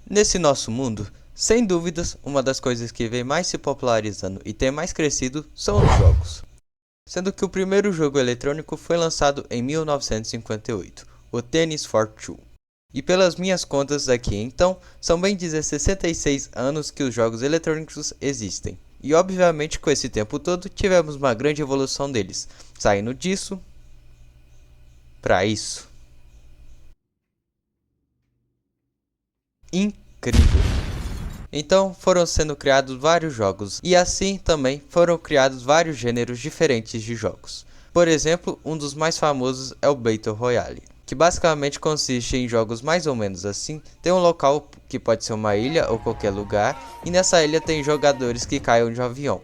Nesse nosso mundo, sem dúvidas, uma das coisas que vem mais se popularizando e tem mais crescido são os jogos. Sendo que o primeiro jogo eletrônico foi lançado em 1958, o Tennis for Two. E pelas minhas contas aqui então, são bem dizer 66 anos que os jogos eletrônicos existem. E obviamente com esse tempo todo tivemos uma grande evolução deles, saindo disso para isso. Incrível! Então foram sendo criados vários jogos, e assim também foram criados vários gêneros diferentes de jogos. Por exemplo, um dos mais famosos é o Battle Royale, que basicamente consiste em jogos mais ou menos assim. Tem um local que pode ser uma ilha ou qualquer lugar, e nessa ilha tem jogadores que caiam de um avião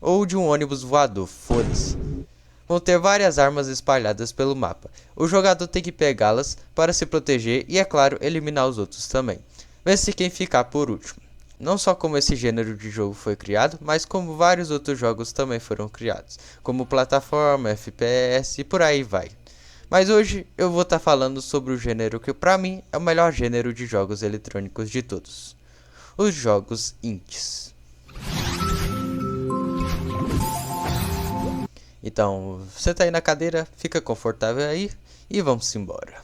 ou de um ônibus voador, foda-se. Vão ter várias armas espalhadas pelo mapa. O jogador tem que pegá-las para se proteger e, é claro, eliminar os outros também. Vê-se quem ficar por último. Não só como esse gênero de jogo foi criado, mas como vários outros jogos também foram criados, como plataforma, FPS e por aí vai. Mas hoje eu vou estar falando sobre o gênero que pra mim é o melhor gênero de jogos eletrônicos de todos: os jogos indies. Então, senta aí na cadeira, fica confortável aí e vamos embora.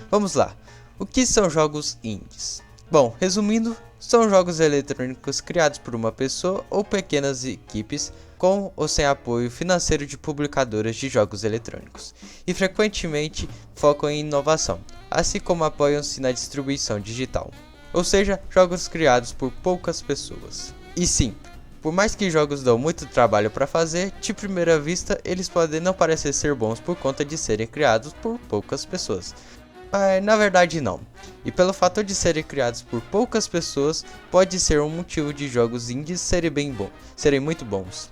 Vamos lá, o que são jogos indies? Bom, resumindo, são jogos eletrônicos criados por uma pessoa ou pequenas equipes com ou sem apoio financeiro de publicadoras de jogos eletrônicos, e frequentemente focam em inovação, assim como apoiam-se na distribuição digital. Ou seja, jogos criados por poucas pessoas. E sim, por mais que jogos dão muito trabalho para fazer, de primeira vista eles podem não parecer ser bons por conta de serem criados por poucas pessoas. Mas na verdade não. E pelo fator de serem criados por poucas pessoas, pode ser um motivo de jogos indies serem muito bons.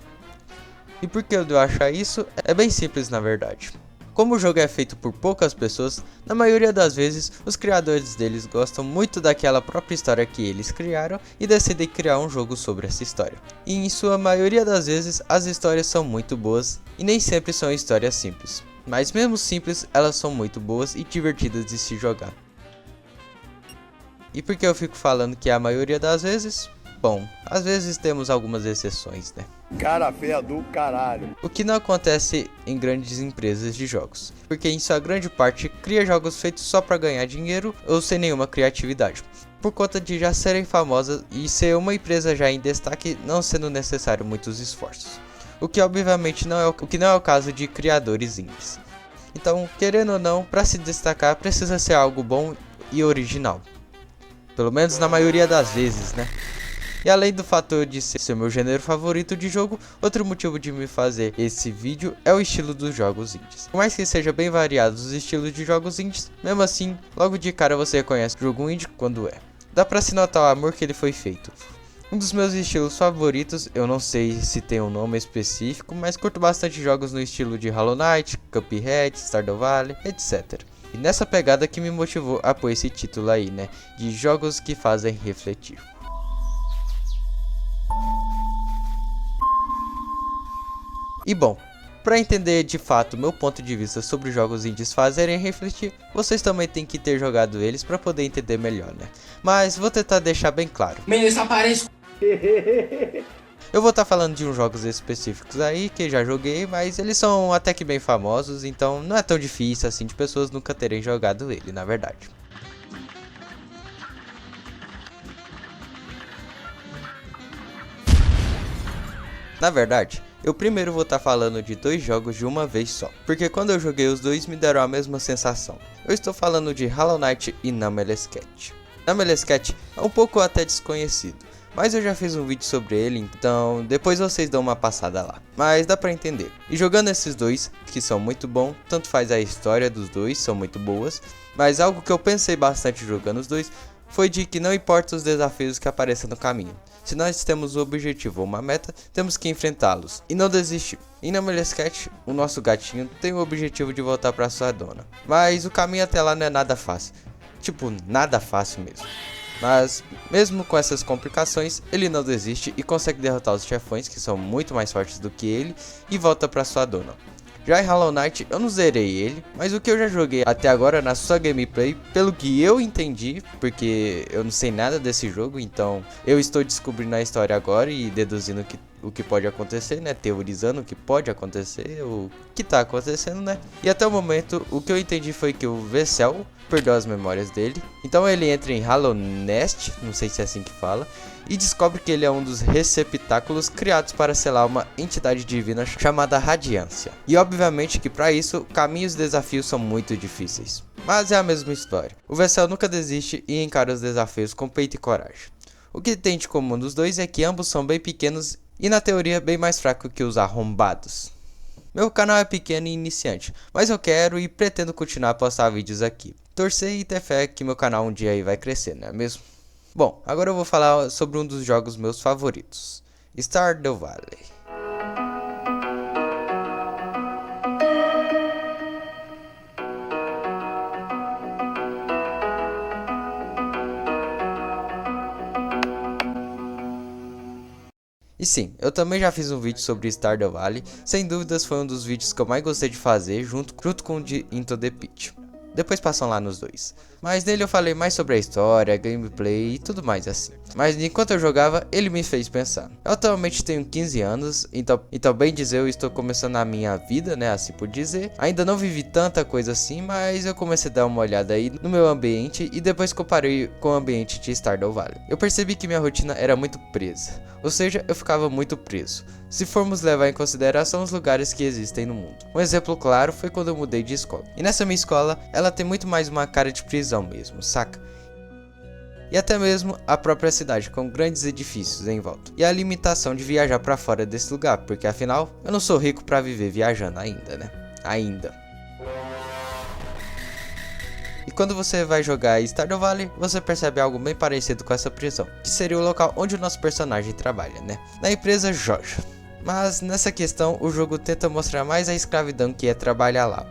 E por que eu devo achar isso? É bem simples na verdade. Como o jogo é feito por poucas pessoas, na maioria das vezes os criadores deles gostam muito daquela própria história que eles criaram e decidem criar um jogo sobre essa história. E em sua maioria das vezes as histórias são muito boas e nem sempre são histórias simples. Mas mesmo simples, elas são muito boas e divertidas de se jogar. E por que eu fico falando que é a maioria das vezes? Bom, às vezes temos algumas exceções, né? Cara feia do caralho. O que não acontece em grandes empresas de jogos, porque em sua grande parte cria jogos feitos só para ganhar dinheiro ou sem nenhuma criatividade, por conta de já serem famosas e ser uma empresa já em destaque, não sendo necessário muitos esforços. O que obviamente não é o caso de criadores indies. Então, querendo ou não, para se destacar precisa ser algo bom e original. Pelo menos na maioria das vezes, né? E além do fator de ser meu gênero favorito de jogo, outro motivo de me fazer esse vídeo é o estilo dos jogos indies. Por mais que seja bem variado os estilos de jogos indies, mesmo assim, logo de cara você reconhece o jogo indie quando é. Dá pra se notar o amor que ele foi feito. Um dos meus estilos favoritos, eu não sei se tem um nome específico, mas curto bastante jogos no estilo de Hollow Knight, Cuphead, Stardew Valley, etc. E nessa pegada que me motivou a pôr esse título aí, né, de jogos que fazem refletir. E bom, para entender de fato meu ponto de vista sobre jogos indies fazerem refletir, vocês também têm que ter jogado eles para poder entender melhor, né? Mas vou tentar deixar bem claro. Eu vou estar falando de uns jogos específicos aí que já joguei, mas eles são até que bem famosos, então não é tão difícil assim de pessoas nunca terem jogado ele, na verdade. Na verdade, eu primeiro vou estar falando de dois jogos de uma vez só, porque quando eu joguei os dois me deram a mesma sensação. Eu estou falando de Hollow Knight e Nameless Cat. Nameless Cat é um pouco até desconhecido, mas eu já fiz um vídeo sobre ele, então depois vocês dão uma passada lá. Mas dá pra entender. E jogando esses dois, que são muito bons, tanto faz a história dos dois, são muito boas, mas algo que eu pensei bastante jogando os dois foi de que não importa os desafios que apareçam no caminho. Se nós temos um objetivo ou uma meta, temos que enfrentá-los e não desistir. Em Nameless Cat, o nosso gatinho tem o objetivo de voltar para sua dona, mas o caminho até lá não é nada fácil. Tipo, nada fácil mesmo. Mas, mesmo com essas complicações, ele não desiste e consegue derrotar os chefões, que são muito mais fortes do que ele, e volta para sua dona. Já em Hollow Knight eu não zerei ele, mas o que eu já joguei até agora na sua gameplay, pelo que eu entendi, porque eu não sei nada desse jogo, então eu estou descobrindo a história agora e deduzindo o que pode acontecer, né? Teorizando o que pode acontecer, o que tá acontecendo, né? E até o momento, o que eu entendi foi que o Vessel perdeu as memórias dele. Então ele entra em Hollow Nest, não sei se é assim que fala, e descobre que ele é um dos receptáculos criados para selar uma entidade divina chamada Radiância. E obviamente que para isso, caminhos e desafios são muito difíceis. Mas é a mesma história. O Vessel nunca desiste e encara os desafios com peito e coragem. O que tem de comum dos dois é que ambos são bem pequenos e na teoria bem mais fraco que os arrombados. Meu canal é pequeno e iniciante, mas eu quero e pretendo continuar a postar vídeos aqui. Torcer e ter fé que meu canal um dia aí vai crescer, não é mesmo? Bom, agora eu vou falar sobre um dos jogos meus favoritos, Stardew Valley. E sim, eu também já fiz um vídeo sobre Stardew Valley, sem dúvidas foi um dos vídeos que eu mais gostei de fazer, junto com o de Into the Pit. Depois passam lá nos dois. Mas nele eu falei mais sobre a história, gameplay e tudo mais assim. Mas enquanto eu jogava, ele me fez pensar. Eu atualmente tenho 15 anos, então bem dizer eu estou começando a minha vida, né, assim por dizer. Ainda não vivi tanta coisa assim, mas eu comecei a dar uma olhada aí no meu ambiente e depois comparei com o ambiente de Stardew Valley. Eu percebi que minha rotina era muito presa, ou seja, eu ficava muito preso. Se formos levar em consideração os lugares que existem no mundo. Um exemplo claro foi quando eu mudei de escola. E nessa minha escola, ela tem muito mais uma cara de prisão mesmo, saca? E até mesmo a própria cidade, com grandes edifícios em volta. E a limitação de viajar pra fora desse lugar, porque afinal, eu não sou rico pra viver viajando ainda, né? Ainda. E quando você vai jogar Stardew Valley, você percebe algo bem parecido com essa prisão, que seria o local onde o nosso personagem trabalha, né? Na empresa Jojo. Mas nessa questão, o jogo tenta mostrar mais a escravidão que é trabalhar lá.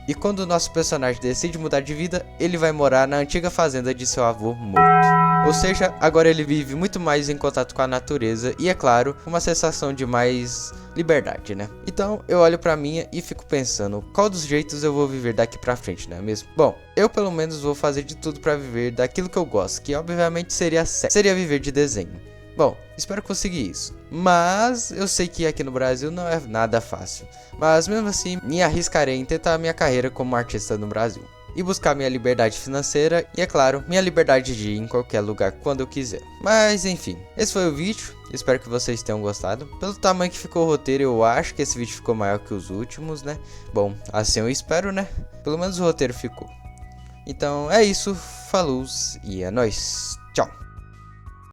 E quando o nosso personagem decide mudar de vida, ele vai morar na antiga fazenda de seu avô morto. Ou seja, agora ele vive muito mais em contato com a natureza e, é claro, uma sensação de mais liberdade, né? Então eu olho pra minha e fico pensando, qual dos jeitos eu vou viver daqui pra frente, não é mesmo? Bom, eu pelo menos vou fazer de tudo pra viver daquilo que eu gosto, que obviamente seria viver de desenho. Bom, espero conseguir isso, mas eu sei que aqui no Brasil não é nada fácil. Mas mesmo assim, me arriscarei em tentar minha carreira como artista no Brasil. E buscar minha liberdade financeira e, é claro, minha liberdade de ir em qualquer lugar quando eu quiser. Mas enfim, esse foi o vídeo, espero que vocês tenham gostado. Pelo tamanho que ficou o roteiro, eu acho que esse vídeo ficou maior que os últimos, né? Bom, assim eu espero, né? Pelo menos o roteiro ficou. Então é isso, falou e é nóis, tchau!